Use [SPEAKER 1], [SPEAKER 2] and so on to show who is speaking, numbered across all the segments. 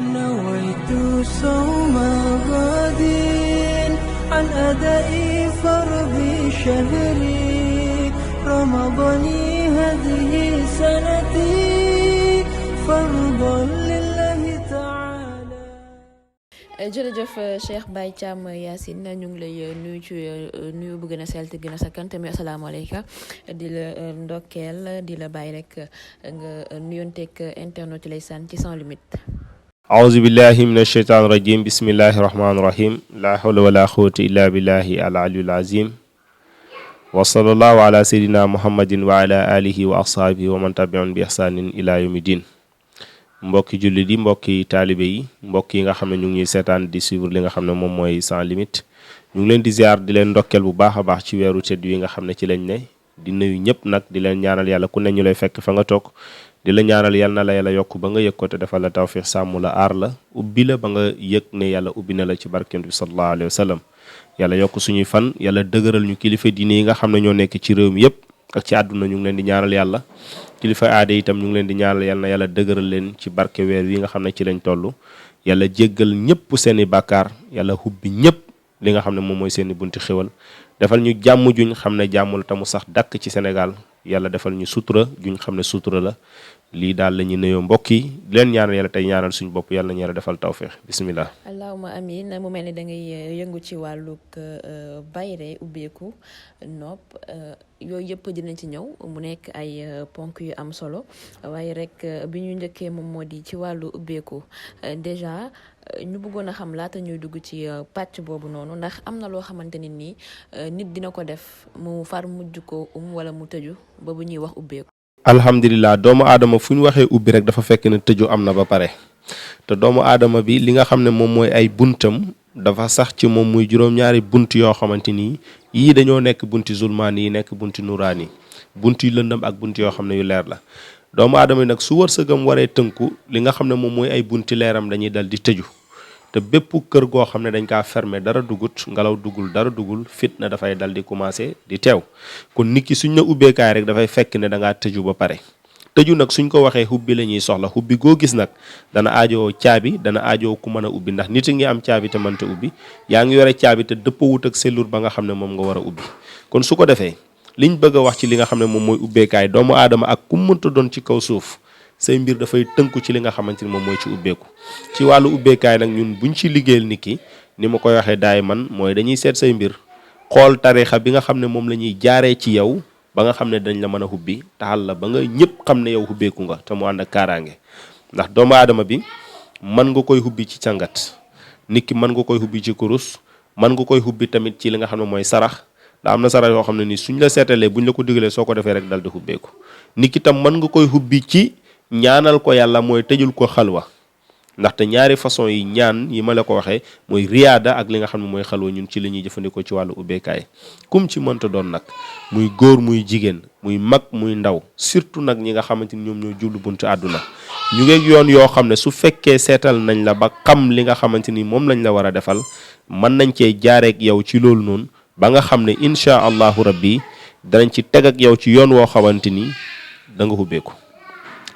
[SPEAKER 1] نويت صوم غد عن أداء فرض شهري رمضان هذه سنتي فرضا لله تعالى.
[SPEAKER 2] jërëjëf Cheikh Baye Thiam Yacine ñu ngi lay nuyu ci nuyu bu gën a sell te gën a sakkan tamit asalaamaaleykum di la ndokkeel di la bàyyi rek nga nuyonteeg internet lay sànni ci sans limite.
[SPEAKER 3] أعوذ بالله من الشيطان الرجيم بسم الله الرحمن الرحيم لا حول ولا قوة إلا بالله العلي العظيم وصلى الله على سيدنا محمد وعلى آله وأصحابه ومن تبعهم بإحسان إلى يوم الدين. mbokki jullit yi mbokki taalibe yi mbokk yi nga xam ne ñu ngi seetaan di suivre li nga xam ne moom mooy sans limite ñu ngi leen di ziar di leen ndokkeel bu baax a baax ci weeru tedd yi nga xam ne ci lañ ne di nuyu ñëpp nag di leen ñaanal yàlla ku ne ñu lay fekk fa nga toog di la ñaanal yal na la yàlla yokk ba nga yëg ko te defal la tawfiq sàmm la aar la ubbi la ba nga yëg ne yàlla ubbi na la ci barkent bi sallallahu alayhi wa sallam yàlla yokk suñuy fan yàlla dëgëral ñu kilifa diine yi nga xam ne ñoo nekk ci réew mi yëpp ak ci àdduna ñu ngi leen di ñaanal yàlla kilifa aada itam ñu ngi leen di ñaanal yal na yàlla dëgëral leen ci barke weer yi nga xam ne ci lañ toll yàlla jéggal ñëpp seeni bàkkaar yàlla hubbi ñëpp li nga xam ne moom mooy seeni bunti xéwal defal ñu jàmm juñ xam ne jàmm la te mu sax dàkk ci Sénégal yàlla defal ñu sutura juñ xam ne sutura la lii daal la ñuy nuyoo mbokk yi di leen ñaanal yàlla tey ñaanal suñu bopp yàlla nañu yàlla defal tawfeex bismillah.
[SPEAKER 2] allahumma amin mu mel ni da ngay yëngu ci wàllug bayre ubbeeku nopp yooyu yëpp dinañ ci ñëw mu nekk ay ponk yu am solo waaye rek bi ñu njëkkee moom moo di ci wàllu ubbeeku déjà ñu bëggoon a xam laata ñuy dugg ci pàcc boobu noonu ndax am na loo xamante ni nii nit dina ko def mu far mujj ko wala mu tëju ba bu ñuy wax ubbeeku.
[SPEAKER 3] alhamdulilah doomu aadama fu ñu waxee ubbi rek dafa fekk ne tëju am na ba pare te doomu aadama bi li nga xam ne moom mooy ay buntam dafa sax ci moom muy juróom-ñaari bunt yoo xamante ni yii dañoo nekk bunti zulmaan yi nekk bunti nuraan yi bunt yu lëndëm ak bunt yoo xam ne yu leer la doomu aadama yi nag su wërsëgam waree tënku li nga xam ne moom mooy ay bunti leeram dañuy dal di tëju te bépp kër goo xam ne dañ kaa fermer dara dugut ngelaw dugul dara dugul fitna dafay dal di commencer di teew kon nit ki suñ na ubbeekaay rek dafay fekk ne da ngaa tëju ba pare tëju nag suñ ko waxee hubbi la ñuy soxla hubbi goo gis nag dana aajoo caabi dana aajoo ku mën a ubbi ndax nit a ngi am caabi te mënta ubbi yaa ngi yore caabi te dëppawut ak sellur ba nga xam ne moom nga war a ubbi kon su ko defee liñ bëgg a wax ci li nga xam ne moom mooy ubbeekaay doomu aadama ak ku mënta doon ci kaw suuf say mbir dafay tënku ci li nga xamante ni moom mooy ci ubbeeku ci wàllu ubbeekaay nag ñun buñ ci liggéeyal nit ki ni ma koy waxee daay man mooy dañuy seet say mbir xool tarixa bi nga xam ne moom la ñuy jaaree ci yow ba nga xam ne dañ la mën a hubbi taxal la ba nga ñëpp xam ne yow hubbeeku nga te mu ànd ak kaaraange ndax doomu aadama bi mën nga koy hubbi ci càngat nit ki mën nga koy hubbi ci kurus mën nga koy hubbi tamit ci li nga xam ne mooy sarax ndax am na sarax yoo xam ne nii suñ la seetalee buñ la ko digalee soo ko defee rek dal di hubbeeku nit ki tam mën nga koy hubbi ci ñaanal ko yàlla mooy tëjul ko xalwa ndaxte ñaari façon yi ñaan yi ma la ko waxee mooy riyaada ak li nga xam ne mooy xalwa ñun ci li ñuy jëfandikoo ci wàllu ubbeekaay kum ci mënta doon nag muy góor muy jigéen muy mag muy ndaw surtout nag ñi nga xamante ni ñoom ñoo jublu buntu àdduna ñu ngi yoon yoo xam ne su fekkee seetal nañ la ba xam li nga xamante ni moom lañ la war a defal mën nañ cee jaareek yow ci loolu noonu ba nga xam ne incha allahu rabbi danañ ci teg ak yow ci yoon woo xamante ni da nga ubbeeku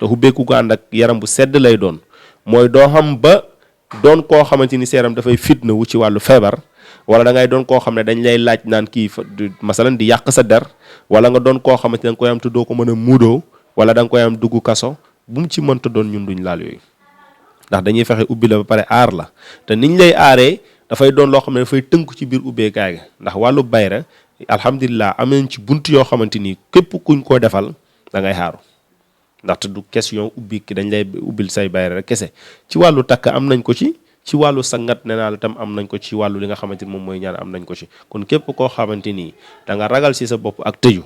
[SPEAKER 3] te ubbeeku ko ànd ak yaram bu sedd lay doon mooy doo xam ba doon koo xamante ni seeram dafay fitna wu ci wàllu feebar wala da ngay doon koo xam ne dañ lay laaj naan kii masalan di yàq sa der wala nga doon koo xamante da nga koy am te doo ko mën a muudoo wala da nga koy am dugg kaso bu mu ci mënta doon ñun duñ laal yooyu ndax dañuy fexe ubbi la ba pare aar la te niñ lay aaree dafay doon loo xam ne dafay tënku ci biir ubbeekaay ga ndax wàllu bayra alhamdulilah am nañ ci bunt yoo xamante ni képp kuñ ko defal da ngay xaaru ndaxte du question ubbi ki dañ lay ubbil say bayre rek kese ci wàllu takk am nañ ko ci wàllu sangat nee naa la tam am nañ ko ci wàllu li nga xamante ni moom mooy ñaan am nañ ko ci kon képp koo xamante ni da nga ragal si sa bopp ak tëju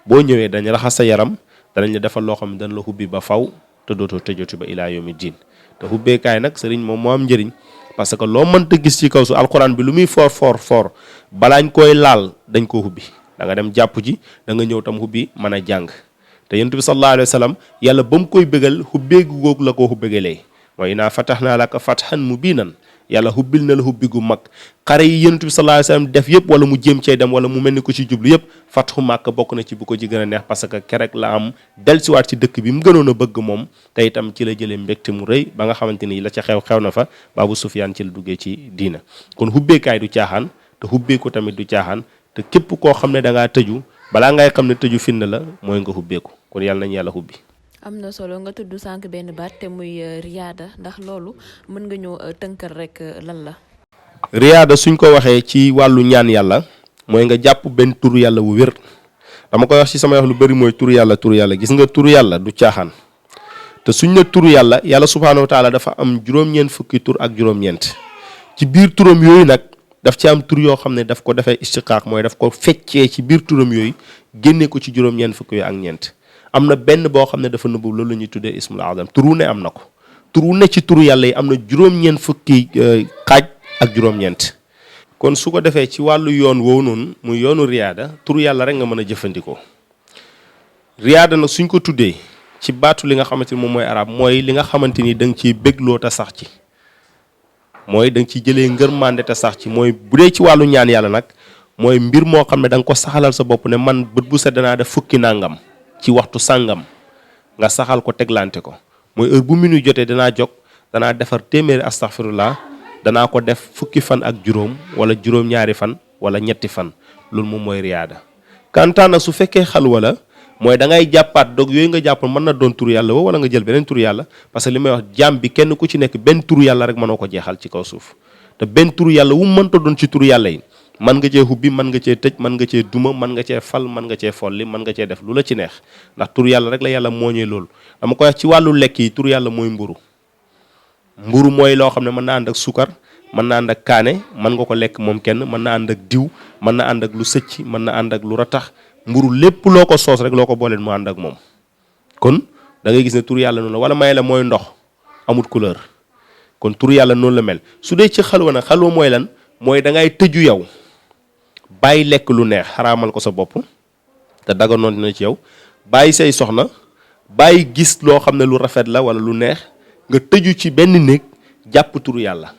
[SPEAKER 3] boo ñëwee dañ raxas sa yaram danañ la defal loo xam ne dañ la ubbi ba faw te dootoo tëjoti ba ilaa yawmi diin te ubbeekaay nag sëriñ moom moo am njëriñ parce que loo mënta gis ci kaw su alxuraan bi lu muy for balaañ koy laal dañ koo ubbi da nga dem jàpp ji da nga ñëw tam ubbi mën a jàng te yonent bi sallallahu alayhi wa sallam yàlla ba mu koy bégal xubbeegu googu la ko xubbegalee wa innaa fatahnaa laka fathan mubiinan yàlla hubbil na la hubbi gu mag xare yi yonent bi sallallahu alayhi wasallam def yëpp wala mu jéem cee dem wala mu mel ni ko ci jublu yëpp fatxu Màkka bokk na ci bu ko ci gën a neex parce que kerek la am dellusiwaat ci dëkk bi mu gënoon a bëgg moom te itam ci la jëlee mbégte mu rëy ba nga xamante ni la ca xew na fa Abu Sufyaan ci la duggee ci diina kon hubbeekaay du caaxaan te hubbeeku tamit du caaxaan te képp koo xam ne da ngaa tëju balaa ngay xam ne tëju fitna la mooy nga hubbeeku kon yàlla nañu yàlla hubbi.
[SPEAKER 2] am na solo nga tudd sànq benn baat te muy riyaada ndax loolu mën nga ñëw tënkal rek lan la.
[SPEAKER 3] riyaada suñ ko waxee ci wàllu ñaan yàlla mooy nga jàpp benn turu yàlla wu wér dama koy wax ci sama wax lu bëri mooy turu yàlla gis nga turu yàlla du caaxaan te suñ ne turu yàlla subhaanahu wa taala dafa am juróom-ñeent fukki tur ak juróom-ñeent ci biir turam yooyu nag daf ci am tur yoo xam ne daf ko defee istiqaaq mooy daf ko feccee ci biir turam yooyu génne ko ci juróom-ñeent fukki yooyu ak ñeent am na benn boo xam ne dafa nëbbu loolu la ñuy tuddee ismul azam tur wu ne am na ko tur wu ne ci turu yàlla yi am na juróom-ñeent fukki xaaj ak juróom-ñeent kon su ko defee ci wàllu yoon woowu noonu muy yoonu riyaada turu yàlla rek nga mën a jëfandikoo riyaada nag suñ ko tuddee ci baatu li nga xamante ni moom mooy arab mooy li nga xamante ni da nga ciy bégloo te sax ci mooy da nga ciy jëlee ngërmande te sax ci mooy bu dee ci wàllu ñaan yàlla nag mooy mbir moo xam ne da nga ko saxalal sa bopp ne man bët bu set danaa def fukki nangam ci waxtu sàngam nga saxal ko teglante ko mooy heure bu minuit jotee danaa jóg danaa defar téeméeri astaghfirullah danaa ko def fukki fan ak juróom wala juróom-ñaari fan wala ñetti fan loolu moom mooy riyaada kantaan nag su fekkee xalwa la mooy da ngay jàppaat dog yooyu nga jàpp mën na doon turu yàlla wala nga jël beneen turu yàlla parce que li may wax jaam bi kenn ku ci nekk benn turu yàlla rek mënoo ko jeexal ci kaw suuf te benn turu yàlla wu mënta doon ci turu yàlla yi mën nga cee hubbi mën nga cee tëj mën nga cee duma mën nga cee fal mën nga cee folli mën nga cee def lu la ci neex ndax turu yàlla rek la yàlla mooñee loolu dama koy wax ci wàllu lekk yi turu yàlla mooy mburu mooy loo xam ne mën na ànd ak sukar mën na ànd ak kaane mën nga ko lekk moom kenn mën na ànd ak diw mën na ànd ak lu sëcc mën na ànd ak lu ratax mburu lépp loo ko soos rek loo ko booleen mu ànd ak moom kon da ngay gis ne turu yàlla noonu la wala may la mooy ndox amut couleur kon turu yàlla noonu la mel su dee ci xalwa nag xalwa mooy lan mooy da ngay tëju yow bàyyi lekk lu neex xaraamal ko sa bopp te daganoon na ci yow bàyyi say soxna bàyyi gis loo xam ne lu rafet la wala lu neex nga tëju ci benn néeg jàpp turu yàlla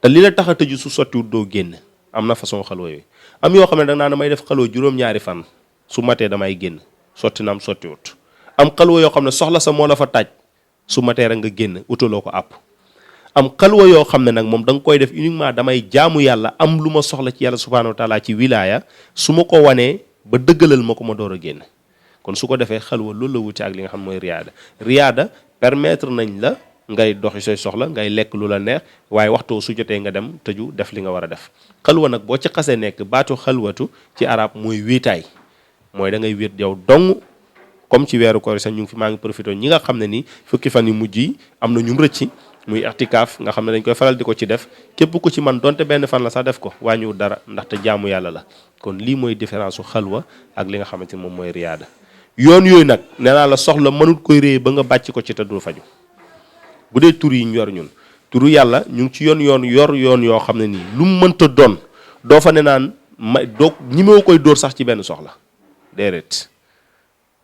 [SPEAKER 3] te li la tax a tëju su sottiwut doo génn am na façon xalwa yooyu am yoo xam ne da naa damay def xalwa juróom-ñaari fan su matee damay génn sotti na am sottiwut am xalwa yoo xam ne soxla sa moo la fa taaj su matee rek nga génn utaloo ko àpp am xalwa yoo xam ne nag moom da nga koy def uniquement damay jaamu yàlla am lu ma soxla ci yàlla subhanahu wa taala ci wilaaya su ma ko wanee ba dëggalal ma ko ma door a génn kon su ko defee xalwa loolu la wuti ak li nga xam mooy riyaada permettre nañ la ngay doxi say soxla ngay lekk lu la neex waaye waxtu su jotee nga dem tëju def li nga war a def xalwa nag boo ci xasee nekk baatu xalwatu ci arab mooy wéetaay mooy da ngay wéet yow dong comme ci weeru koor sax ñu ngi fi maa ngi profité ñi nga xam ne ni fukki fan yu mujj yi am na ñu rëcc muy i'tikaaf nga xam ne dañ koy faral di ko ci def képp ku ci man donte benn fan la sax def ko wàññiwul dara ndaxte jaamu yàlla la kon lii mooy différence su xalwa ak li nga xamante ni moom mooy riyaada yoon yooyu nag nee naa la soxla mënut koy réy ba nga bàcc ko ci te du faju bu dee tur yi ñu yor ñun turu yàlla ñu ngi ci yoon yoo xam ne nii lu mu mënta doon doo fa ne naan ma doo ñi moo koy dóor sax ci benn soxla déedéet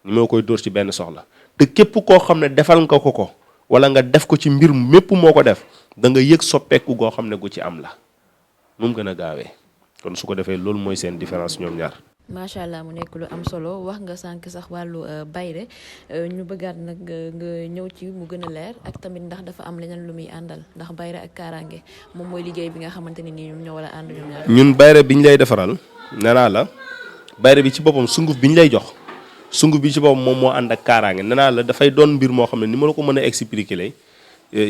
[SPEAKER 3] ñi moo koy dóor ci benn soxla te képp koo xam ne defal nga ko wala nga def ko ci mbir mépp moo ko def da nga yëg soppeeku goo xam ne gu ci am la nu mu gën a gaawee kon su ko defee loolu mooy seen différence ñoom ñaar.
[SPEAKER 2] macha allah mu nekk lu am solo wax nga sànq sax wàllu bayre ñu bëggaat nag nga ñëw ci mu gën a leer ak tamit ndax dafa am leneen lu muy àndal ndax bayre ak kaaraange moom mooy liggéey bi nga xamante ne nii ñoom ñoo war a ànd ñoom ñaar.
[SPEAKER 3] ñun bayre bi ñu lay defaral nee naa la bayre bi ci boppam sunguf bi ñu lay jox sunguf bi ci boppam moom moo ànd ak kaaraange nee naa la dafay doon mbir moo xam ne ni ma la ko mën a expliquer lay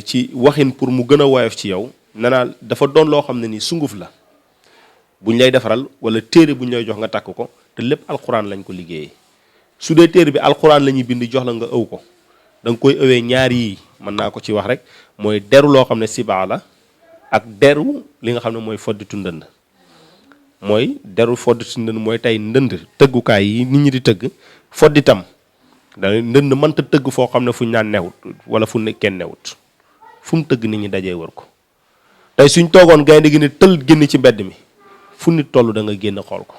[SPEAKER 3] ci waxin pour mu gën a woyof ci yow nee naa dafa doon loo xam ne nii sunguf la. bu ñu lay defaral wala téere bu ñu lay jox nga takk ko te lépp alxuraan lañ ko liggéeyee su dee téere bi alxuraan la ñuy bind jox la nga ëw ko da nga koy ëwee ñaar yi mën naa ko ci wax rek mooy deru loo xam ne sibaa la ak deru li nga xam ne mooy fodditu ndënd mooy deru fodditu ndënd mooy tey ndënd tëggukaay yi nit ñi di tëgg fodditam da ndënd mënta tëgg foo xam ne fu ñu naan newut wala fu ne kenn newut fu mu tëgg nit ñi dajee wër ko tey suñ toogoon gaynde gi ne tël génn ci mbedd mi fu nit toll da nga génn xool ko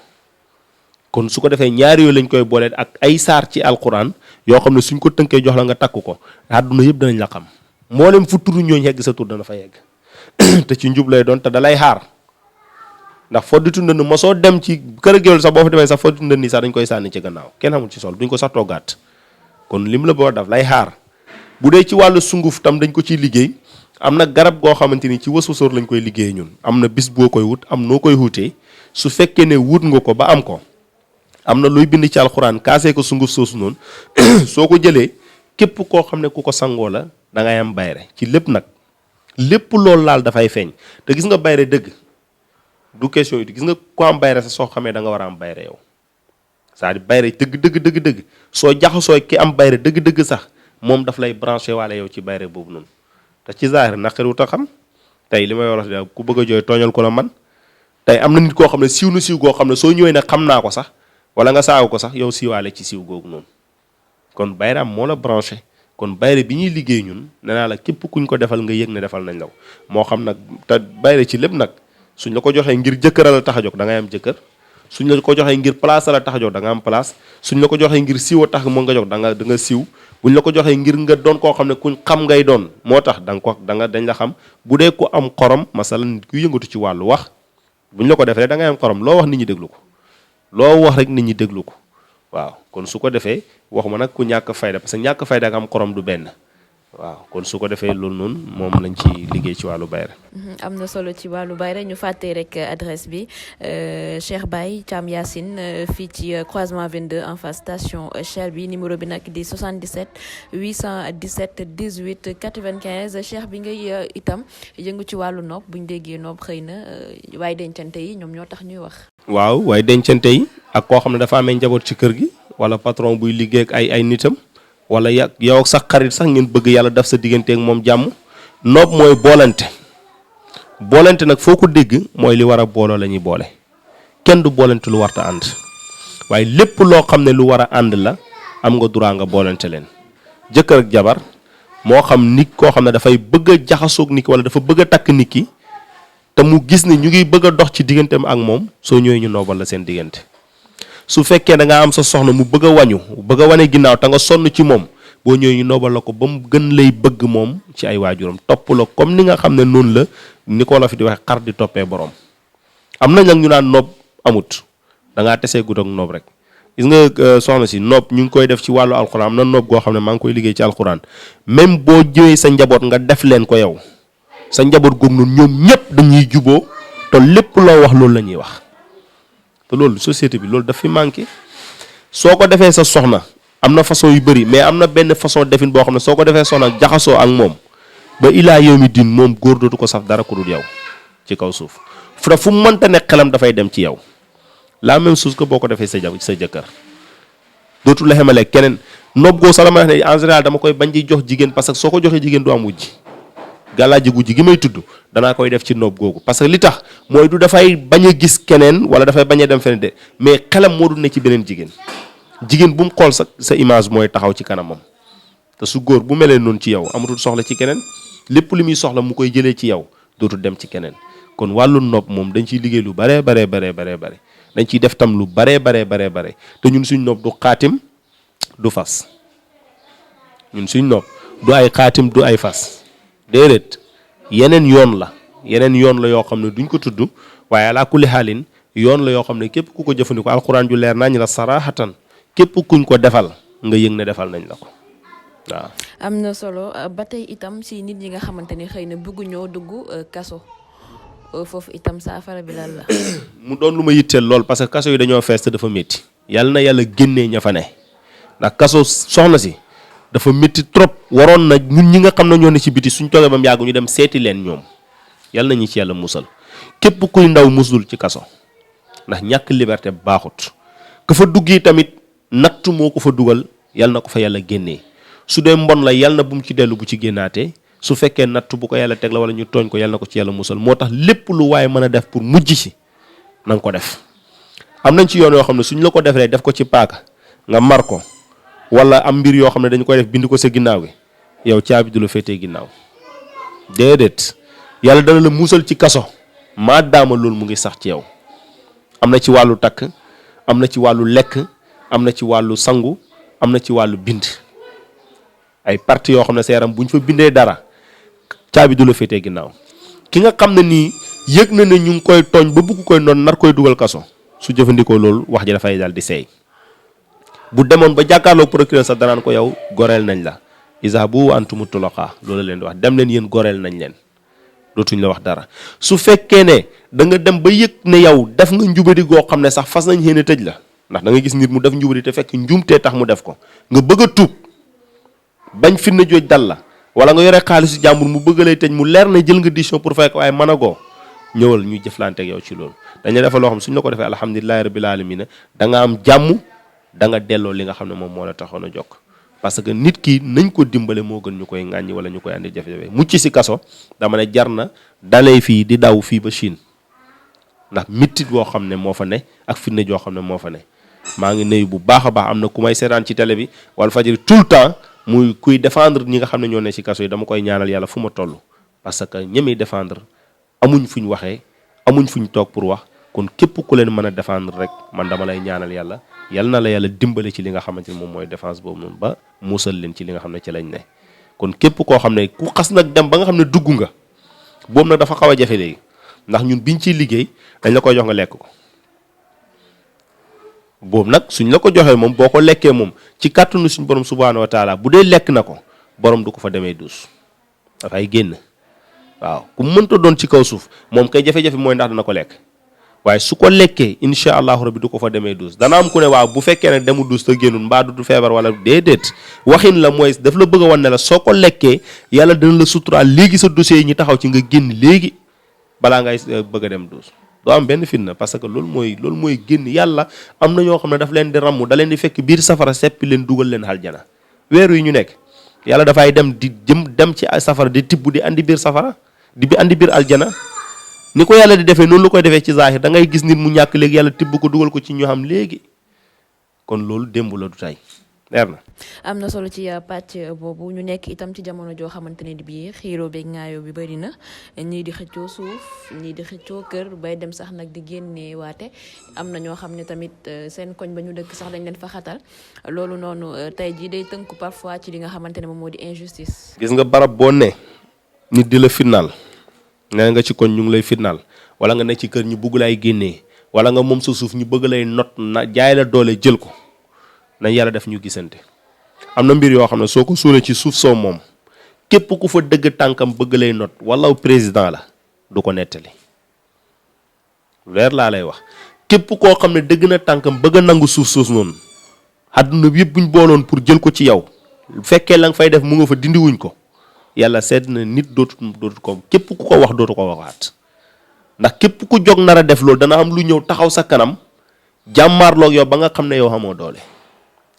[SPEAKER 3] kon su ko defee ñaari yooyu lañ koy booleet ak ay saar ci alquran yoo xam ne suñ ko tënkee jox la nga takk ko àdduna yëpp danañ la xam mboolem fu turu ñooñu yegg sa tur dana fa yegg te ci njub lay doon te da lay xaar ndax fodditu ndënd mosoo dem ci kër géwél sax boo fa demee sax fodditu ndënd yi sax dañ koy sànni ci gannaaw kenn xamul ci sol duñ ko sax toggaat kon lim la boo daf lay xaar bu dee ci wàllu sunguf tam dañ ko ciy liggéey am na garab goo xamante ni ci wës-wësoor lañ koy liggéey ñun am na bis boo koy wut am noo koy wutee su fekkee ne wut nga ko ba am ko am na luy bind ci alxuraan kaasee ko sunguf soosu noonu soo ko jëlee képp koo xam ne ku ko sangoo la da ngay am bayre ci lépp nag lépp loolu laal dafay feeñ te gis nga bayre dëgg du question yi gis nga ku am bayre sax soo xamee da nga war a am bayre yow c'est-à-dire bayre dëgg soo jaxasoo ki am bayre dëgg sax moom daf lay branché waale yow ci bayre boobu noonu te ci zaahir naqariwut a xam tey li may wax ku bëgg a jooy tooñal ko la man tey am na nit koo xam ne siiw na siiw goo xam ne soo ñëwee ne xam naa ko sax wala nga saagu ko sax yow siiwaale ci siiw googu noonu kon bayre am moo la branché kon bayre bi ñuy liggéey ñun nee naa la képp kuñ ko defal nga yëg ne defal nañ la ko moo xam nag te bayre ci lépp nag suñ la ko joxee ngir jëkkër la tax a jóg da ngay am jëkkër suñ la ko joxee ngir place la tax a jóg da nga am place suñ la ko joxee ngir siiw a tax moo nga jóg da nga siiw buñ la ko joxee ngir nga doon koo xam ne kuñ xam ngay doon moo tax dañ la xam bu dee ku am xorom masalan nit ku yëngatu ci wàllu wax buñ la ko defee da ngay am xorom loo wax nit ñi déglu ko loo wax rek nit ñi déglu ko waaw kon su ko defee waxuma nag ku ñàkk fayda parce que ñàkk fayda ak am xorom du benn waaw kon su ko defee loolu noonu moom lañ ci liggéey ci wàllu bayre
[SPEAKER 2] am na solo ci wàllu bayre ñu fàttee rek adresse bi Cheikh Baye Thiam Yacine fii ci croisement 22 en face station Shell bi numéro bi nag di 77 817 18 95 Cheikh bi ngay itam yëngu ci wàllu nopp buñ déggee nopp xëy na waaye dencante yi ñoom ñoo tax ñuy wax.
[SPEAKER 3] waaw waaye dencante yi ak koo xam ne dafa amee njaboot ci kër gi wala patron buy liggéey ak ay nitam. wala yow ak sax xarit sax ngeen bëgg yàlla def sa diggante ak moom jàmm noob mooy boolante nag foo ko dégg mooy li war a booloo la ñuy boole kenn du boolante lu warta ànd waaye lépp loo xam ne lu war a ànd la am nga droit nga boolante leen jëkkër ak jabar moo xam nit koo xam ne dafay bëgg a jaxasoog nit ki wala dafa bëgg a takk nit ki te mu gis ne ñu ngi bëgg a dox ci digganteem ak moom soo ñëwee ñu noobal la seen diggante su fekkee da nga am sa soxna mu bëgg a wañu bëgg a wane ginnaaw te nga sonn ci moom boo ñëwee ñu noobal la ko ba mu gën lay bëgg moom ci ay waajuram topp la comme ni nga xam ne noonu la ni ko la fi di waxe xar di toppee borom am nañ nag ñu naan noob amut da ngaa tesee gut ak noob rek gis nga soxna si noob ñu ngi koy def ci wàllu alxuraan am na noob goo xam ne maa ngi koy liggéey ci alxuraan même boo jëwee sa njaboot nga def leen ko yow sa njaboot googu noonu ñoom ñëpp dañuy juboo te lépp loo wax loolu la ñuy wax te loolu société bi loolu daf fi manqué soo ko defee sa soxna am na façon yu bëri mais am na benn façon defin boo xam ne soo ko defee soxna jaxasoo ak moom ba ilaa yow mi din moom góor dootu ko saf dara ku dul yow ci kaw suuf fu mu mënta ne xelam dafay dem ci yow la même chose que boo ko defee sa jëkkër dootu la xemale keneen nob goo sax la ma wax ne en général dama koy bañ di jox jigéen parce que soo ko joxee jigéen du am wujj gàllaaji gujj gi may tudd danaa koy def ci noob googu parce que li tax mooy du dafay bañ a gis keneen wala dafay bañ a dem feneen de mais xelam moo du ne ci beneen jigéen bu mu xool sa image mooy taxaw ci kanamam te su góor bu melee noonu ci yow amatul soxla ci keneen lépp li muy soxla mu koy jëlee ci yow dootul dem ci keneen kon wàllu noob moom dañ ciy liggéey lu bare dañ ciy def tam lu bare te ñun suñ noob du xaatim du fas ñun suñ noob du ay xaatim du ay fas déedéet yeneen yoon la yoo xam ne duñ ko tudd waaye ala kulli xaalin yoon la yoo xam ne képp ku ko jëfandikoo alxuraan ju leer nañ la saraaxatan képp kuñ ko defal nga yëg ne defal nañ la ko waaw.
[SPEAKER 2] am na solo ba tey itam si nit ñi nga xamante ni xëy na bëgguñoo dugg kaso foofu itam saafara bi lan la.
[SPEAKER 3] mu doon lu ma yitteel lool parce que kaso yi dañoo fees te dafa métti. yàlla na yàlla génnee ña fa ne ndax kaso soxna si dafa métti trop waroon na ñun ñi nga xam ne ñoo ne ci biti suñ toogee ba mu yàgg ñu dem seeti leen ñoom yàlla na ñu ci yàlla musal képp kuy ndaw musul ci kaso ndax ñàkk liberté baaxut ka fa dugg yi tamit natt moo ko fa dugal yàlla na ko fa yàlla génnee su dee mbon la yàlla na bu mu ci dellu bu ci génnaatee su fekkee natt bu ko yàlla teg la wala ñu tooñ ko yàlla na ko ci yàlla musal moo tax lépp lu waaye mën a def pour mujj ci na nga ko def am nañ ci yoon yoo xam ne suñ la ko defee def ko ci paaka nga mar ko wala am mbir yoo xam ne dañu koy def bind ko sa ginnaaw gi yow caabi du la féetee ginnaaw déedéet yàlla dana la musal ci kaso maa daama loolu mu ngi sax ci yow am na ci wàllu takk am na ci wàllu lekk am na ci wàllu sangu am na ci wàllu bind ay parties yoo xam ne sa yaram bu ñu fa bindee dara caabi du la féetee ginnaaw ki nga xam ne nii yëg na ne ñu ngi koy tooñ ba bugg koy noon nar koy dugal kaso su jëfandikoo loolu wax ji dafay daal di seey bu demoon ba jàkkaarloo procureur sax danaan ko yow goreel nañ la izhabu antumu tulaqa loolu leen di wax dem leen yéen goreel nañ leen dootuñ la wax dara. su fekkee ne da nga dem ba yëg ne yow def nga njubadi goo xam ne sax fas nañ xéene tëj la ndax da nga gis nit mu def njubadi te fekk njuumtee tax mu def ko nga bëgg a tuub bañ fitna jooj dal la wala nga yore xaalisu jàmbur mu bëgg lay tëj mu leer na jël nga décision pour fekk waaye mën a goo ñëwal ñu jëflante ak yow ci loolu dañu defal loo xam suñ la ko defee alhamdulilahi rabbil alamin da nga am jàmm da nga delloo li nga xam ne moom moo la taxoon a jokk parce que nit ki nañ ko dimbale moo gën ñu koy ŋàññi wala ñu koy andi jafe-jafe mucc si kaso dama ne jar na dalee fii di daw fii ba Chine ndax mitit boo xam ne moo fa ne ak fitna joo xam ne moo fa ne maa ngi nuyu bu baax a baax am na ku may seetaan ci télé bi wala fajiri tout le temps muy kuy défendre ñi nga xam ne ñoo ne ci kaso yi dama koy ñaanal yàlla fu ma toll parce que ñemi défendre amuñ fuñ waxee amuñ fuñ toog pour wax kon képp ku leen mën a défendre rek man dama lay ñaanal yàlla yal na la yàlla dimbale ci li nga xamante ni moom mooy défense boobu noonu ba musal leen ci li nga xam ne ci lañ ne kon képp koo xam ne ku xas nag dem ba nga xam ne dugg nga boobu nag dafa xaw a jafe léegi ndax ñun biñ ciy liggéey dañ la koy jox nga lekk ko boobu nag suñ la ko joxee moom boo ko lekkee moom ci kàttanu suñ borom subhaanahu wa taala bu dee lekk na ko borom du ko fa demee duus dafay génn waaw ku mënta doon ci kaw suuf moom kay jafe-jafe mooy ndax dana ko lekk waaye su ko lekkee incha allahu rabbi du ko fa demee duus dana am ku ne waaw bu fekkee ne demu duus te génnul mbaa du feebar wala déedéet waxin la mooy daf la bëgg a wan ne la soo ko lekkee yàlla dana la suturaal léegi sa dossier yi ñu taxaw ci nga génn léegi balaa ngay bëgg a dem duus doo am benn fitna parce que loolu mooy génn yàlla am na ñoo xam ne daf leen di ràmm da leen di fekk biir safara seppi leen dugal leen aljana weer yi ñu nekk yàlla dafay dem di dem ci safara di tibb di andi biir safara di bi andi biir aljana ni ko yàlla di defee noonu la koy defee ci zahir da ngay gis nit mu ñàkk léegi yàlla tibb ko dugal ko ci ñu xam léegi kon loolu démb la du tey leer na.
[SPEAKER 2] am na solo ci pàcc boobu ñu nekk itam ci jamono joo xamante ne bii xiiroo beeg ŋaayoo bi bëri na ñii di xëccoo suuf ñii di xëccoo kër bay dem sax nag di génne waate am na ñoo xam ne tamit seen koñ ba ñu dëkk sax dañ leen fa xatal loolu noonu tey jii day tënku parfois ci li nga xamante ne moom moo di injustice.
[SPEAKER 3] gis nga barab boo ne nit di la fitnaal nee nga ci koñ ñu ngi lay fitnaal wala nga ne ci kër ñu bëgg lay génnee wala nga moom sa suuf ñu bëgg lay not na jaay la doole jël ko nañ yàlla def ñu gisante am na mbir yoo xam ne soo ko suulee ci suuf soo moom képp ku fa dëgg tànkam bëgg lay not wala président la du ko nettali weer laa lay wax képp koo xam ne dëgg na tànkam bëgg a nangu suuf soos noonu àdduna bi yëpp buñ booloon pour jël ko ci yow fekkee la nga fay def mu nga fa dindiwuñ ko yàlla seet na nit dootu ko képp ku ko wax dootu ko waxaat ndax képp ku jóg nar a def loolu dana am lu ñëw taxaw sa kanam jàmmaarloog yow ba nga xam ne yow xamoo doole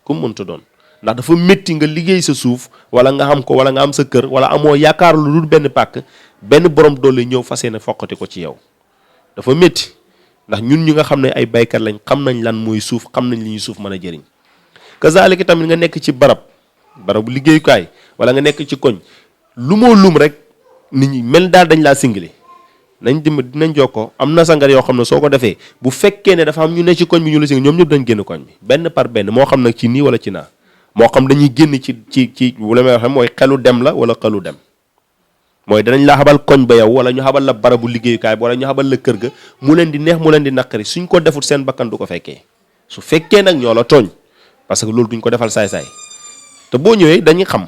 [SPEAKER 3] ku mu mënta doon ndax dafa métti nga liggéey sa suuf wala nga xam ko wala nga am sa kër wala amoo yaakaar lu dul benn pàkk benn borom doole ñëw fas yéene foqati ko ci yow dafa métti ndax ñun ñi nga xam ne ay baykat lañ xam nañ lan mooy suuf xam nañ li ñuy suuf mën a jëriñ kazaalika tamit nga nekk ci barabu liggéeyukaay wala nga nekk ci koñ lu moo lum rek nit ñi mel daal dañ laa singili nañ dinañ jokkoo am na sangar yoo xam ne soo ko defee bu fekkee ne dafa am ñu ne ci koñ bi ñu la singili ñoom ñëpp dañ génn koñ bi benn par benn moo xam nag ci nii wala ci naa moo xam dañuy génn ci wala may wax mooy xelu dem la wala xelu dem mooy danañ la xabal koñ ba yow wala ñu xabal la barabu liggéeyukaay bi wala ñu xabal la kër ga mu leen di neex mu leen di naqari suñ ko defut seen bakkan du ko fekkee su fekkee nag ñoo la tooñ parce que loolu duñ ko defal saay-saay te boo ñëwee dañ xam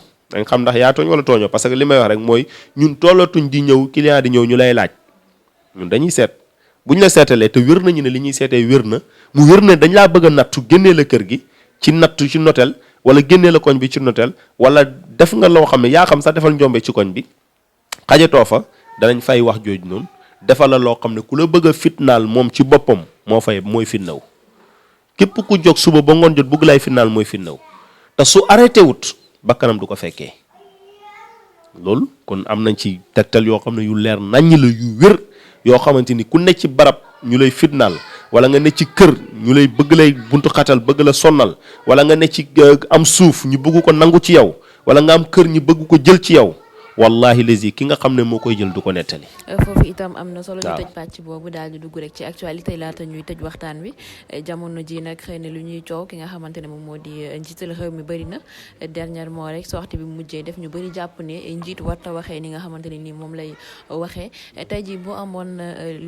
[SPEAKER 3] ndax yaa tooñ wala tooñoo parce que li may wax rek mooy ñun tollatuñ di ñëw client di ñëw ñu lay laaj ñun dañuy seet buñ la seetalee te wér nañu ne li ñuy seetee wér na mu wér na dañ laa bëgg a nattu génnee la kër gi ci nattu ci notel wala génnee la koñ bi ci notel wala def nga loo xam ne yaa xam sax defal njombe ci koñ bi xajatoo fa danañ fay wax jooju noonu defal la loo xam ne ku la bëgg a fitnaal moom ci boppam mooy fitnaw képp ku jóg suba ba ngoon jot bëgg lay fitnaal mooy fitnaw te su arrêté wut bakkanam du ko fekkee loolu kon am nañ ci tegtal yoo xam ne yu leer naññ la yu wér yoo xamante ni ku nekk ci barab ñu lay fitnaal wala nga ne ci kër ñu lay bëgg lay buntu xatal bëgg la sonnal wala nga ne ci am suuf ñu bëgg ko nangu ci yow wala nga am kër ñu bëgg ko jël ci yow wallahi lazi ki nga xam ne moo koy jël du ko nettali.
[SPEAKER 2] foofu itam am na solo ñu tëj pàcc boobu daal di dugg rek ci actualité laata ñuy tëj waxtaan wi jamono ji nag xëy na lu ñuy coow ki nga xamante ne moom moo di njiital réew mi bëri na dernièrement rek sortie bi mujjee def ñu bëri jàpp ne njiit warta waxee ni nga xamante ne nii moom lay waxee tey ji boo amoon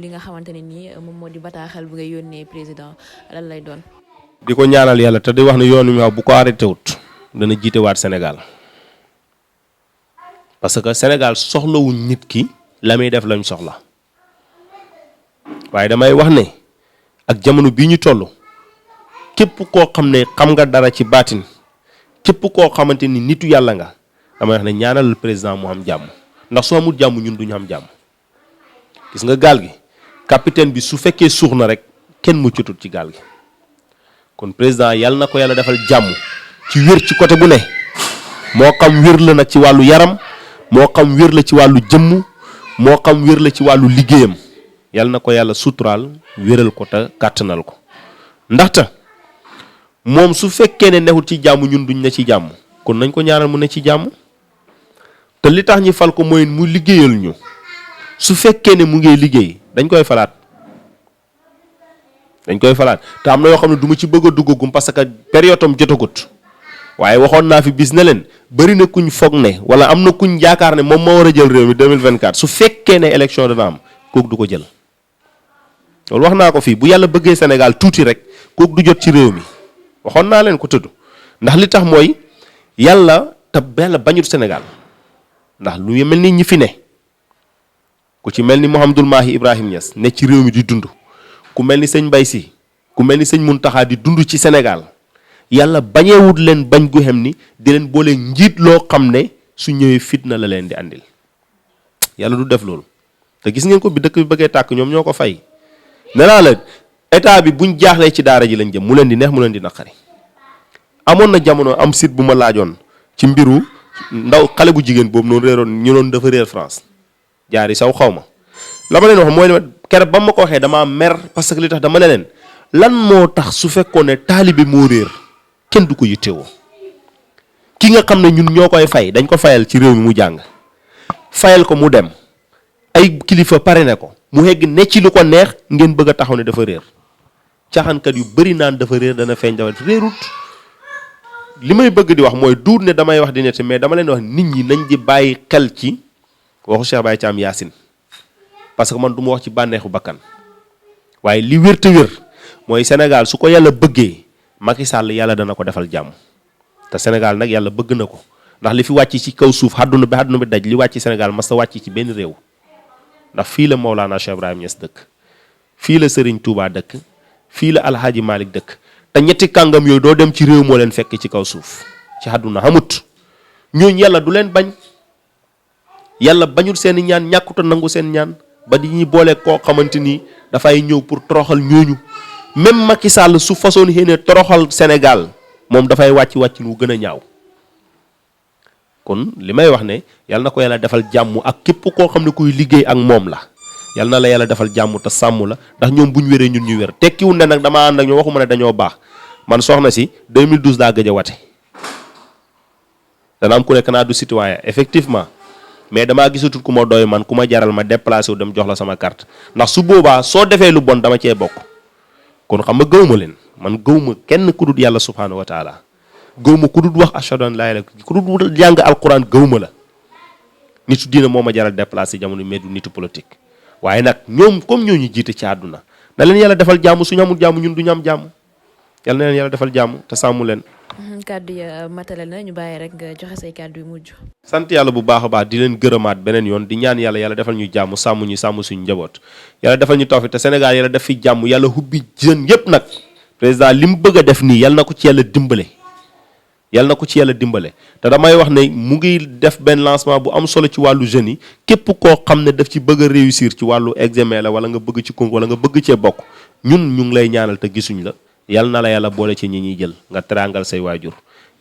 [SPEAKER 2] li nga xamante ne nii moom moo di bataaxal bu ngay yónnee président lan lay doon.
[SPEAKER 3] di ko ñaanal yàlla te di wax ne yoonu mi bu ko arrêté wut dana jiite waat Sénégal parce que Sénégal soxlawuñ nit ki la muy def lañ soxla waaye damay wax ne ak jamono bii ñu toll képp koo xam ne xam nga dara ci baatin képp koo xamante ni nitu yàlla nga damay wax ne ñaanal président mu am jàmm ndax soo amul jàmm ñun duñu am jàmm. gis nga gaal gi capitaine bi su fekkee suux na rek kenn muccatut ci gaal gi kon président yàlla na ko yàlla defal jàmm ci wér ci côté bu ne moo xam wér la nag ci wàllu yaram moo xam wér la ci wàllu jëmm moo xam wér la ci wàllu liggéeyam yàlla na ko yàlla suturaal wéral ko te kàttanal ko ndaxte moom su fekkee ne nexul ci jàmm ñun duñ ne ci jàmm kon nañ ko ñaanal mu ne ci jàmm te li tax ñi fal ko mooy mu liggéeyal ñu su fekkee ne mu ngi liggéey dañ koy falaat te am na yoo xam ne du ma ci bëgg a duggagum parce que période am jotagut waaye waxoon naa fi bis ne leen bëri na kuñ foog ne wala am na kuñ yaakaar ne moom moo war a jël réew mi 2024 su fekkee ne élection dana am kooku du ko jël loolu wax naa ko fii bu yàlla bëggee Sénégal tuuti rek kooku du jot ci réew mi waxoon naa leen ko tudd ndax li tax mooy yàlla te yàlla bañut Sénégal ndax lu mel ni ñi fi ne ku ci mel ni Mouhamadoul Mahi Ibrahim Niass ne ci réew mi di dund ku mel ni sëñ Mbaye Sy ku mel ni sëñ Mountakha di dund ci Sénégal yàlla bañeewut leen bañ gu xem ni di leen boole njiit loo xam ne su ñëwee fitna la leen di andil yàlla du def loolu te gis ngeen ko bi dëkk bi bëggee tàkk ñoom ñoo ko fay nee naa la état bi buñ jaaxlee ci daara ji lañ jëm mu leen di neex mu leen di naqari amoon na jamono am site bu ma laajoon ci mbiru ndaw xale bu jigéen boobu noonu réeroon ñu noonu dafa réer France jaari saw xaw ma la ma leen wax mooy keroog ba ma ko waxee damaa mer parce que li tax dama ne leen lan moo tax su fekkoon ne taalibe moo réer kenn du ko yittewoo ki nga xam ne ñun ñoo koy fay dañ ko fayal ci réew mi mu jàng fayal ko mu dem ay kilifa pare ne ko mu hegg ne ci lu ko neex ngeen bëgg a taxaw ne dafa réer caaxaankat yu bëri naan dafa réer dana feeñ dafa réerut li may bëgg di wax mooy duut ne damay wax di nett mais dama leen wax nit ñi nañ di bàyyi xel ci waxu Cheikh Baye Thiam Yacine parce que man du ma wax ci bànneexu bakkan waaye li wér te wér mooy Sénégal su ko yàlla bëggee Macky Sall yàlla dana ko defal jàmm te Sénégal nag yàlla bëgg na ko ndax li fi wàcc ci kaw suuf àdduna bi daj li wàcc Sénégal mas ta wàcc ci benn réew ndax fii la Maulana Cheikh Ibrahim Niass dëkk fii la Serigne Touba dëkk fii la Alhaji Malick dëkk te ñetti kàngam yooyu doo dem ci réew moo leen fekk ci kaw suuf ci àdduna xamut ñooñu yàlla du leen bañ yàlla bañul seen ñaan ñàkkuta nangu seen ñaan ba di ñuy boole koo xamante ni dafay ñëw pour toroxal ñooñu même Macky Sall su façon yéene toroxal Sénégal moom dafay wàcc wu gën a ñaaw kon li may wax ne yàlla na ko yàlla defal jàmm ak képp koo xam ne kuy liggéey ak moom la yàlla na la yàlla defal jàmm te sàmm la ndax ñoom bu ñu wéree ñun ñu wér tekkiwul ne nag damaa ànd ak ñoom waxuma ne dañoo baax man soxna si 2012 daa gëj a wate dana am ku nekk naa du citoyen effectivement mais damaa gisatul ku ma doy man ku ma jaral ma déplacé wu dem jox la sama carte ndax su boobaa soo defee lu bon dama cee bokk kon xam nga gëwma leen man gëwma kenn ku dul yàlla subhanahu wa taala gëwma ku dul wax ashhadu an laa ilaaha illallaah ku dul jàng alquran gëwma la nitu diina moo ma jaral déplacé jamono mais du nitu politique waaye nag ñoom comme ñoo ñu jiite ci àdduna na leen yàlla defal jàmm suñu amul jàmm ñun du ñu am jàmm yàlla na leen yàlla defal jàmm te sàmmu leen.
[SPEAKER 2] kàddu ya matale na ñu bàyyi rek nga joxe say kàddu yu mujj.
[SPEAKER 3] sant yàlla bu baax a baax di leen gërëmaat beneen yoon di ñaan yàlla defal ñu jàmm sàmm ñu sàmm suñu njaboot yàlla defal ñu tawfiq te Sénégal yàlla def fi jàmm yàlla hubbi jeunes yépp nag président li mu bëgg a def nii yàlla na ko ci yàlla dimbale te damay wax ne mu ngi def benn lancement bu am solo ci wàllu jeunes yi képp koo xam ne daf ci bëgg a réussir ci wàllu examen la wala nga bëgg ci concours wala nga bëgg cee bokk ñun ñu ngi lay ñaanal te gisuñ la yàlla na la yàlla boole ci ñi ñuy jël nga teraangal say waajur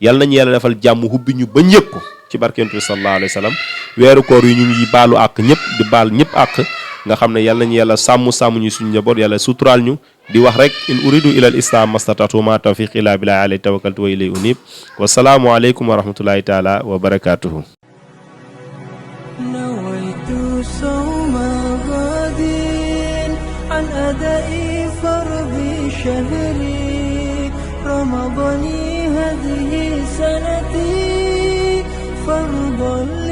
[SPEAKER 3] yàlla nañu yàlla defal jàmm hubbi ñu ba ñëpp ko ci barke Yonent bi sallallahu alayhi wa sallam weeru koor yi ñu ngi baalu àq ñëpp di baal ñëpp àq nga xam ne yàlla nañu yàlla sàmm ñu suñu njaboot yàlla suturaal ñu di wax rek in uridu ila al islam mastatatu ma tawfiq illa billahi alayhi tawakkaltu wa ilayhi unib wasalaamu aleykum wa rahmatullahi taala wa barakatuhu
[SPEAKER 1] أداء فرض شهري رمضاني هذه سنتي فرضا